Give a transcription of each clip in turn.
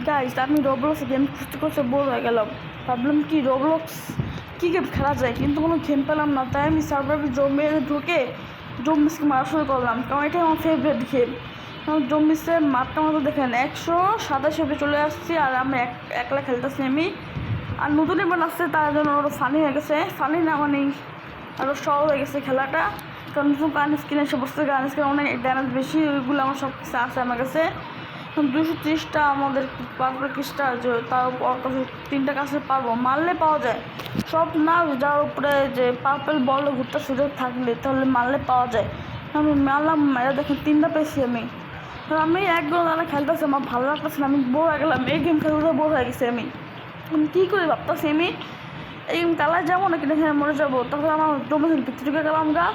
Guys, আমি Roblox game খুঁজতে খুঁজতে বোর হয়ে গেলাম। ভাবলাম কি রোবলক্স কী গেম খেলা যায়, কিন্তু কোনো গেম পেলাম না। তাই আমি সার্ভারে জম্বিয়ে ঢুকে জম্বিসকে মারা শুরু করলাম, কারণ এটাই আমার ফেভারিট গেম। কারণ জম্বিসের মারটা মতো দেখেন 127 চলে আসছি, আর আমি একলা খেলতেছি আমি। আর নতুন এবার আসছে, তার জন্য ওরা ফানি হয়ে গেছে। ফানি না মানে আরও সহজ হয়ে গেছে খেলাটা, কারণ নতুন গান স্কিন এসে বসছে। গান স্কিন অনেক ড্যামেজ বেশি, ওইগুলো আমার সব কিছু আছে আমার কাছে। 230টা আমাদের পারপল ক্রিস্টাল, তার উপর 3টা কাছে পারবো, মারলে পাওয়া যায় সব না। যার উপরে যে পার্পল বল ঘুরতে সুযোগ থাকলে তাহলে মারলে পাওয়া যায়। আমি মারলাম, মেরে দেখেন 3টা পেয়েছি আমি। আমি একদম দাদা খেলতেছি, আমার ভালো লাগতেছে না, আমি বোর হয়ে গেলাম। এই গেম খেলতে বোর হয়ে গেছি আমি কী করে ভাবতেছি আমি এই গেম খেলায় যাবো নাকি এখানে মরে যাবো। তারপরে আমার জমির ভিতরে গেলাম গা,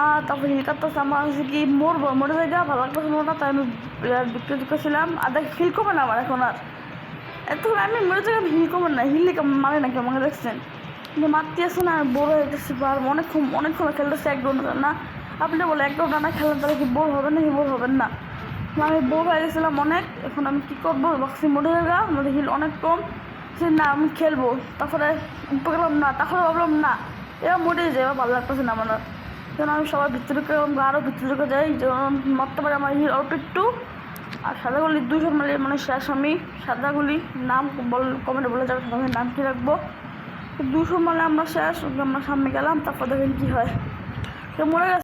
আর তারপরে হিল কাটতেছে। আমার হচ্ছে কি মরে যায় গা, ভালো লাগতেছে না, তাই আমি বিক্রি ঢুকেছিলাম। আর দেখ হিল কমে না আমার এখন আর। এত আমি মরে যাই, হিল কমে না, হিল মারে নাকি আমাকে দেখছেন, কিন্তু মারতে আসে না। আর বোর হয়ে গেছি, আর অনেকক্ষণ খেলতেছে, এক ঘন্টা না। আপনি বলে এক ঘন্টা না খেলেন তাহলে কি বোর হবেন নাকি? বোর হবেন না। আমি বোর হয়ে গেছিলাম অনেক। এখন আমি কী করবো, ভাবছি মরে গা, আমাদের হিল অনেক কম। সে না আমি খেলবো, তারপরে গেলাম না, তারপরে ভাবলাম না এবার মরেই যায়, এবার ভালো লাগতেছে না আমার। যেন আমি সবার ভিতরে আরও ভিতরে ঢুকে যাই, যেমন মরতে পারে আমার হিল অল্প একটু। আর সাদাগুলি 200 মানে শেষ আমি। সাদাগুলি নাম কমেন্টে বলে যাবে সাদাগুলির নাম কী রাখবো। 200 আমরা শেষ, আমরা সামনে গেলাম, তারপর দেখেন কী হয়। তো মরে গেছে।